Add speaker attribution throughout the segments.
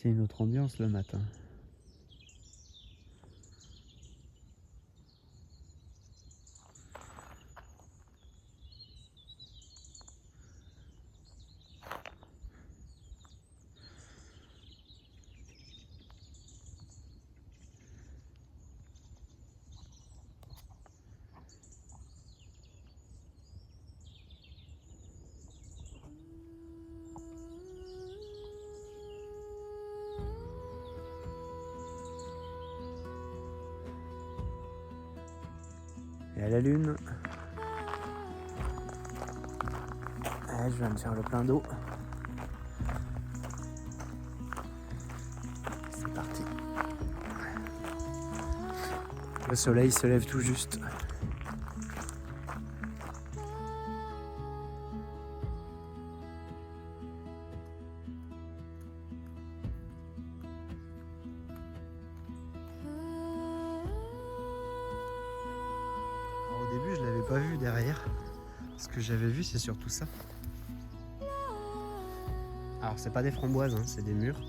Speaker 1: C'est une autre ambiance le matin. Et à la lune, je viens de faire le plein d'eau. C'est parti. Le soleil se lève tout juste. Alors, au début, je l'avais pas vu derrière. Ce que j'avais vu, c'est surtout ça. Alors, c'est pas des framboises, hein, c'est des mûres.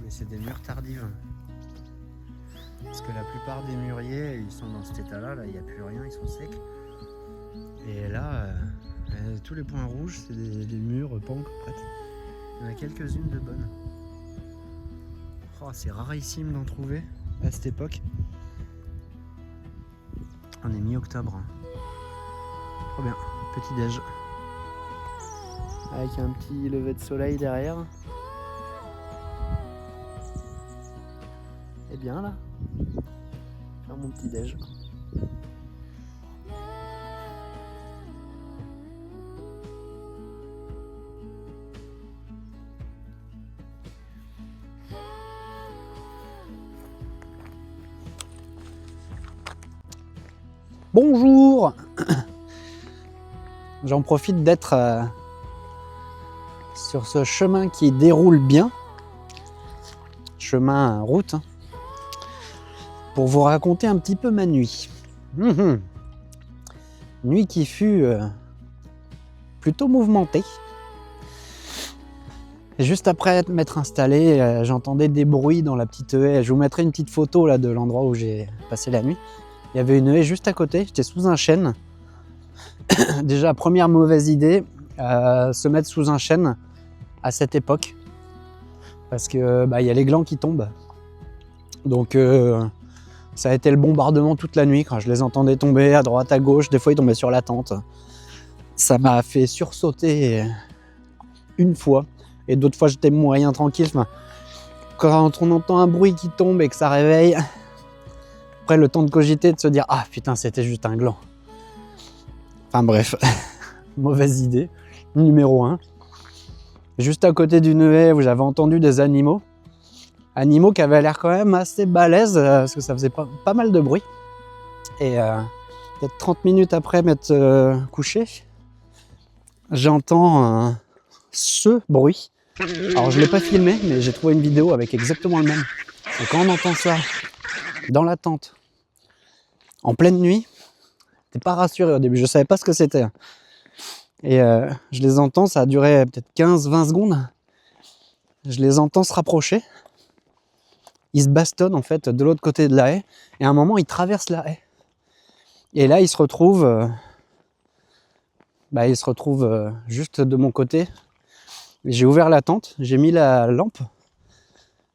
Speaker 1: Mais c'est des mûres tardives. Parce que la plupart des mûriers, ils sont dans cet état-là, là, il n'y a plus rien, ils sont secs. Et là, tous les points rouges, c'est des mûres pas encore prêtes. Il y en a quelques-unes de bonnes. Oh, c'est rarissime d'en trouver à cette époque. On est mi-octobre. Trop bien, petit déj. Avec un petit lever de soleil derrière. Et bien là, faire mon petit déj. Bonjour. J'en profite d'être sur ce chemin qui déroule bien, chemin route, hein, pour vous raconter un petit peu ma nuit. Nuit qui fut plutôt mouvementée. Et juste après m'être installé, j'entendais des bruits dans la petite haie. Je vous mettrai une petite photo là de l'endroit où j'ai passé la nuit. Il y avait une haie juste à côté, j'étais sous un chêne. Déjà, première mauvaise idée, se mettre sous un chêne à cette époque. Parce que y a les glands qui tombent. Donc ça a été le bombardement toute la nuit quand je les entendais tomber à droite, à gauche. Des fois, ils tombaient sur la tente. Ça m'a fait sursauter une fois. Et d'autres fois, j'étais moyen tranquille. Enfin, quand on entend un bruit qui tombe et que ça réveille, après le temps de cogiter, de se dire « Ah putain, c'était juste un gland ». Enfin bref, mauvaise idée. Numéro 1. Juste à côté d'une haie où j'avais entendu des animaux. Animaux qui avaient l'air quand même assez balèzes, parce que ça faisait pas mal de bruit. Et peut-être 30 minutes après m'être couché, j'entends ce bruit. Alors je ne l'ai pas filmé, mais j'ai trouvé une vidéo avec exactement le même. Et quand on entend ça dans la tente, en pleine nuit, t'es pas rassuré au début, je savais pas ce que c'était. Et je les entends, ça a duré peut-être 15-20 secondes. Je les entends se rapprocher. Ils se bastonnent en fait de l'autre côté de la haie. Et à un moment, ils traversent la haie. Et là, ils se retrouvent juste de mon côté. J'ai ouvert la tente, j'ai mis la lampe.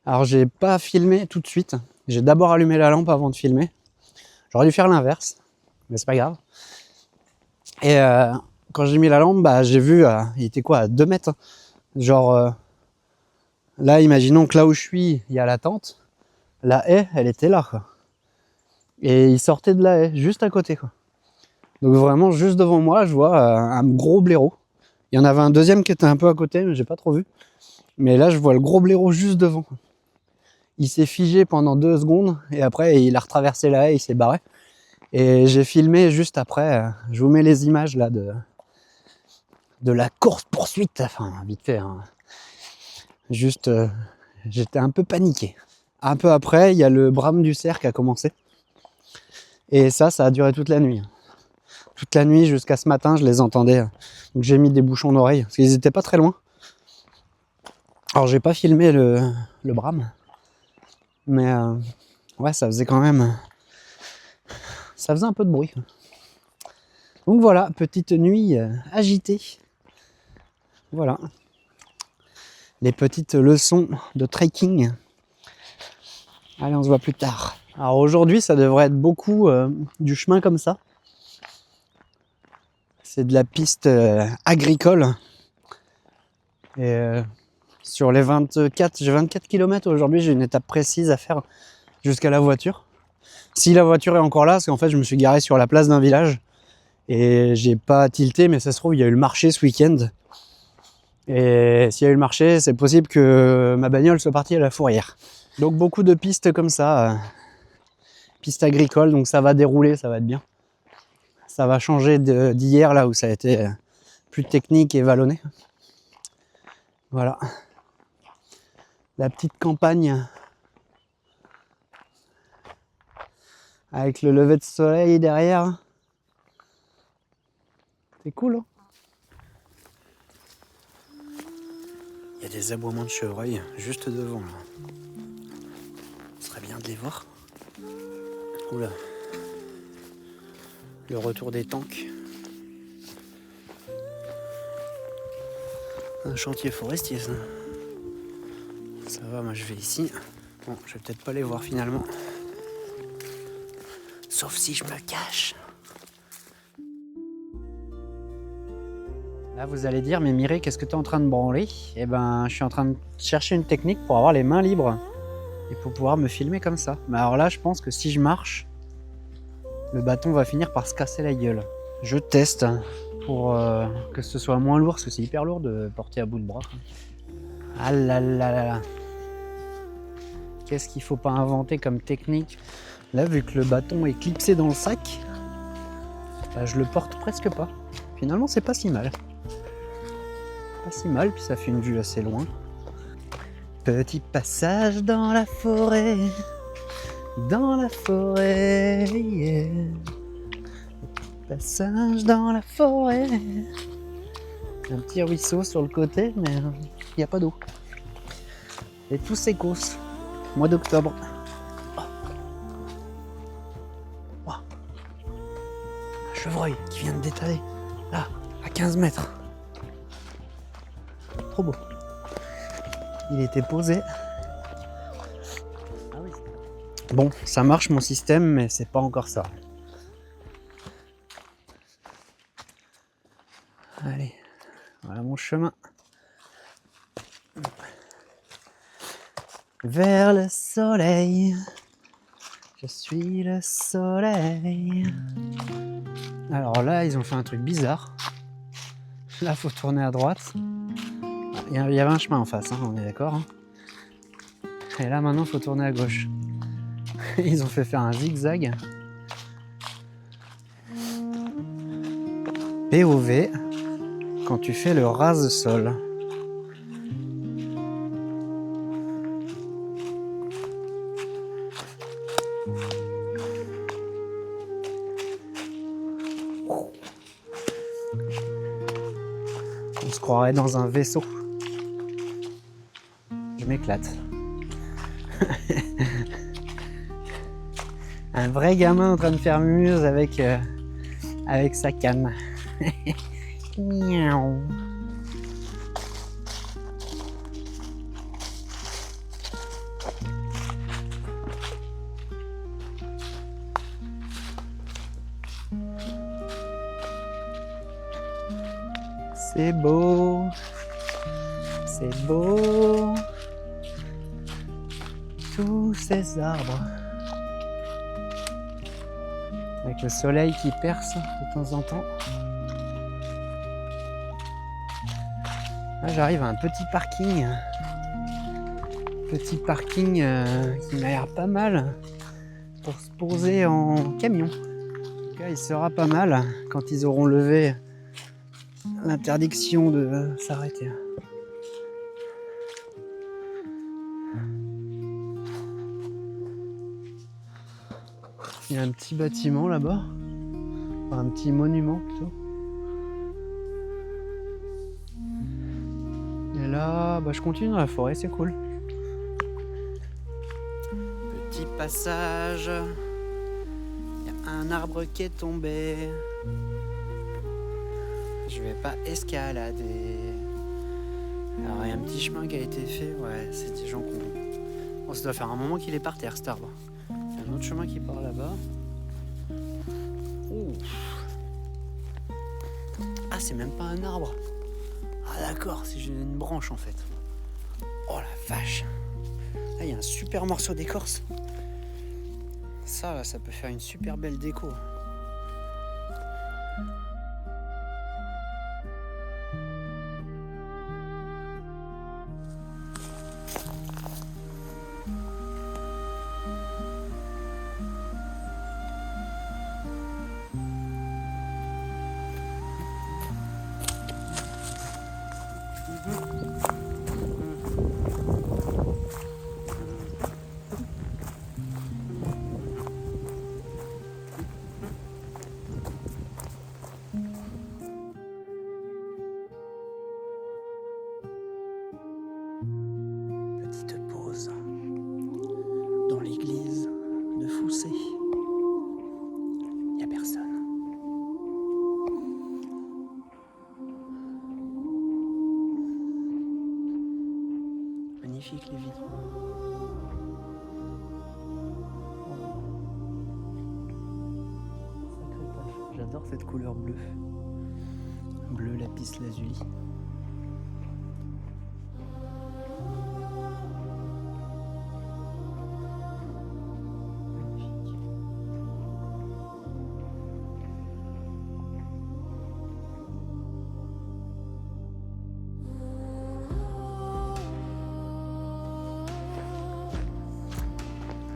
Speaker 1: Alors, j'ai pas filmé tout de suite. J'ai d'abord allumé la lampe avant de filmer. J'aurais dû faire l'inverse, mais c'est pas grave. Et quand j'ai mis la lampe, j'ai vu, il était quoi, à 2 mètres. Genre, là, imaginons que là où je suis, il y a la tente. La haie, elle était là, quoi. Et il sortait de la haie, juste à côté, quoi. Donc vraiment, juste devant moi, je vois un gros blaireau. Il y en avait un deuxième qui était un peu à côté, mais j'ai pas trop vu. Mais là, je vois le gros blaireau juste devant, quoi. Il s'est figé pendant 2 secondes, et après, il a retraversé la haie, il s'est barré. Et j'ai filmé juste après, je vous mets les images là de la course-poursuite, enfin vite fait, hein. Juste, j'étais un peu paniqué. Un peu après, il y a le brame du cerf qui a commencé. Et ça a duré toute la nuit. Toute la nuit jusqu'à ce matin, je les entendais. Donc j'ai mis des bouchons d'oreille, parce qu'ils n'étaient pas très loin. Alors j'ai pas filmé le brame, mais ouais, ça faisait quand même, ça faisait un peu de bruit. Donc voilà, petite nuit agitée. Voilà, les petites leçons de trekking. Allez, on se voit plus tard. Alors aujourd'hui, ça devrait être beaucoup du chemin comme ça. C'est de la piste agricole. Et sur les 24 km aujourd'hui, j'ai une étape précise à faire jusqu'à la voiture. Si la voiture est encore là, c'est qu'en fait, je me suis garé sur la place d'un village et j'ai pas tilté, mais ça se trouve, il y a eu le marché ce week-end. Et s'il y a eu le marché, c'est possible que ma bagnole soit partie à la fourrière. Donc beaucoup de pistes comme ça, pistes agricoles, donc ça va dérouler, ça va être bien. Ça va changer d'hier là où ça a été plus technique et vallonné. Voilà. La petite campagne avec le lever de soleil derrière. C'est cool, hein? Il y a des aboiements de chevreuil juste devant là. Ce serait bien de les voir. Oula. Le retour des tanks. Un chantier forestier ça. Ça va, moi je vais ici. Bon, je vais peut-être pas les voir finalement. Sauf si je me cache. Là vous allez dire, mais Mireille, qu'est-ce que tu es en train de branler? Eh ben, je suis en train de chercher une technique pour avoir les mains libres. Et pour pouvoir me filmer comme ça. Mais alors là, je pense que si je marche, le bâton va finir par se casser la gueule. Je teste pour que ce soit moins lourd, parce que c'est hyper lourd de porter à bout de bras. Ah là là là là. Qu'est-ce qu'il faut pas inventer comme technique? Là, vu que le bâton est clipsé dans le sac, bah, je le porte presque pas. Finalement, c'est pas si mal. Pas si mal, puis ça fait une vue assez loin. Petit passage dans la forêt. Dans la forêt, yeah. Passage dans la forêt. Un petit ruisseau sur le côté, mais il n'y a pas d'eau. Et tout s'écousse. Mois d'octobre. Oh. Oh. Un chevreuil qui vient de détaler. Là, à 15 mètres. Trop beau. Il était posé. Ah oui. Bon, ça marche mon système, mais c'est pas encore ça. Allez, voilà mon chemin. Vers le soleil, je suis le soleil. Alors là, ils ont fait un truc bizarre. Là, faut tourner à droite. Il y avait un chemin en face, hein, on est d'accord. Hein. Et là, maintenant, faut tourner à gauche. Ils ont fait faire un zigzag. POV, quand tu fais le rase-sol. On se croirait dans un vaisseau. Je m'éclate. Un vrai gamin en train de faire muse avec sa canne. Miaou. C'est beau. C'est beau. Tous ces arbres. Avec le soleil qui perce de temps en temps. Là, j'arrive à un petit parking. Petit parking qui m'a l'air pas mal pour se poser en camion. En tout cas, il sera pas mal quand ils auront levé l'interdiction de s'arrêter. Il y a un petit bâtiment là-bas, enfin, un petit monument plutôt. Et là, bah, je continue dans la forêt, c'est cool. Petit passage. Il y a un arbre qui est tombé. Je vais pas escalader. Alors il y a un petit chemin qui a été fait. Ouais, c'est des gens qui ont... Bon, ça doit faire un moment qu'il est par terre cet arbre. Il y a un autre chemin qui part là-bas. Ah, c'est même pas un arbre. Ah d'accord, c'est une branche en fait. Oh la vache. Là, il y a un super morceau d'écorce. Ça, là, ça peut faire une super belle déco. Petite pause dans l'église de Foussé. Il n'y a personne. Magnifique les vitres. Sacré tâche. J'adore cette couleur bleue. Bleu lapis lazuli.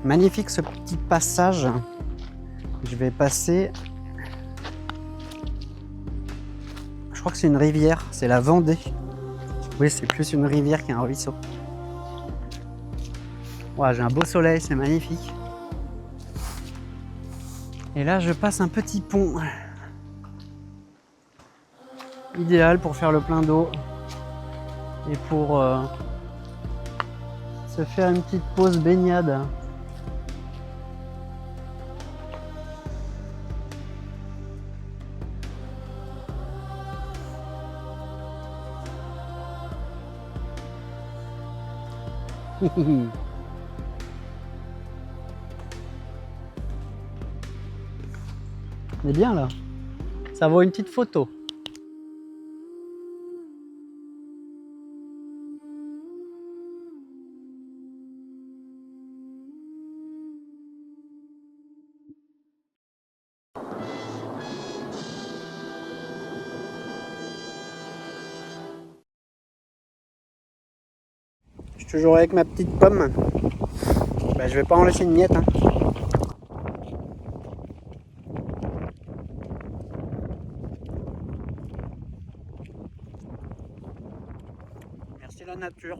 Speaker 1: Magnifique ce petit passage. Je vais passer. Je crois que c'est une rivière, c'est la Vendée. Oui, c'est plus une rivière qu'un ruisseau. Ouais, j'ai un beau soleil, c'est magnifique. Et là, je passe un petit pont. Idéal pour faire le plein d'eau et pour se faire une petite pause baignade. On est bien là. Ça vaut une petite photo. Je suis toujours avec ma petite pomme. Bah, je vais pas en laisser une miette. Hein. Merci la nature.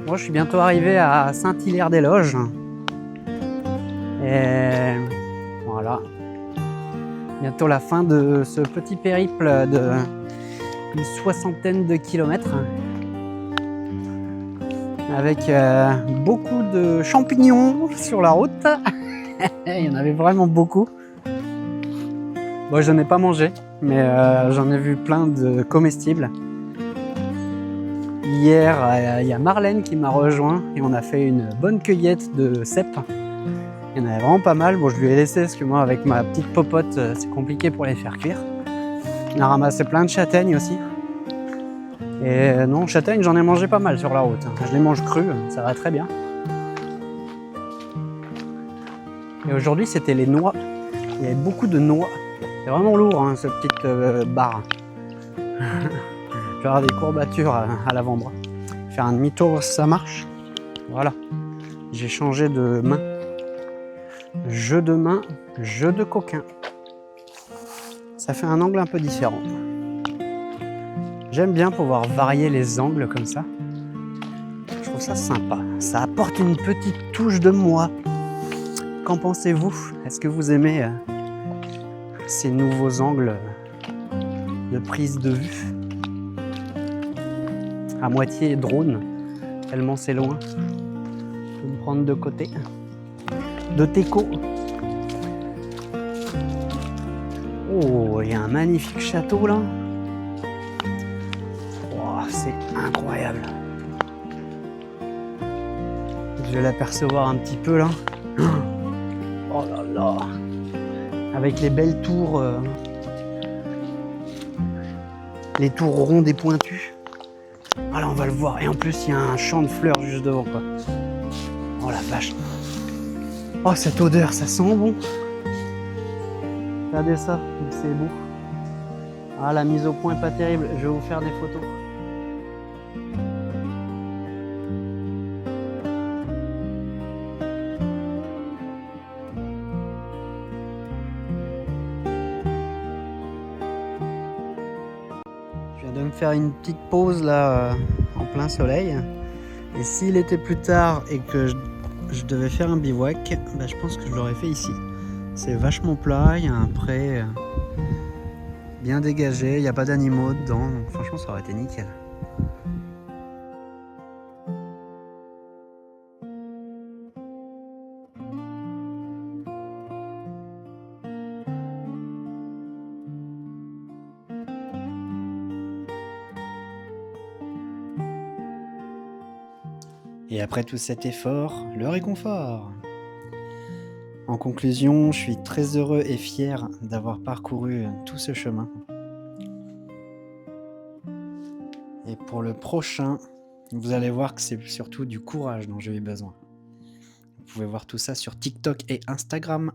Speaker 1: Moi, je suis bientôt arrivé à Saint-Hilaire-des-Loges. Et voilà. Bientôt la fin de ce petit périple de une soixantaine de kilomètres. Avec beaucoup de champignons sur la route. Il y en avait vraiment beaucoup. Moi, je n'en ai pas mangé, mais j'en ai vu plein de comestibles. Hier, il y a Marlène qui m'a rejoint et on a fait une bonne cueillette de cèpes. Il y en avait vraiment pas mal. Bon, je lui ai laissé parce que moi, avec ma petite popote, c'est compliqué pour les faire cuire. On a ramassé plein de châtaignes aussi. Et non, châtaignes, j'en ai mangé pas mal sur la route. Je les mange crues, ça va très bien. Et aujourd'hui, c'était les noix. Il y avait beaucoup de noix. C'est vraiment lourd, hein, cette petite barre. Je vais avoir des courbatures à l'avant-bras. Faire un demi-tour, ça marche. Voilà. J'ai changé de main. Jeu de main, jeu de coquin. Ça fait un angle un peu différent. J'aime bien pouvoir varier les angles comme ça. Je trouve ça sympa. Ça apporte une petite touche de moi. Qu'en pensez-vous? Est-ce que vous aimez ces nouveaux angles de prise de vue? À moitié drone, tellement c'est loin. Je vais me prendre de côté. De Teco. Oh, il y a un magnifique château là. Oh, c'est incroyable. Je vais l'apercevoir un petit peu là. Oh là là. Avec les belles tours. Les tours rondes et pointues. Ah là, on va le voir. Et en plus, il y a un champ de fleurs juste devant quoi. Oh la vache. Oh, cette odeur, ça sent bon. Regardez ça, c'est beau. Ah, la mise au point est pas terrible. Je vais vous faire des photos. Je viens de me faire une petite pause là, en plein soleil. Et s'il était plus tard et que je devais faire un bivouac, bah, je pense que je l'aurais fait ici. C'est vachement plat, il y a un pré bien dégagé, il n'y a pas d'animaux dedans, donc franchement ça aurait été nickel. Et après tout cet effort, le réconfort. En conclusion, je suis très heureux et fier d'avoir parcouru tout ce chemin. Et pour le prochain, vous allez voir que c'est surtout du courage dont j'ai eu besoin. Vous pouvez voir tout ça sur TikTok et Instagram.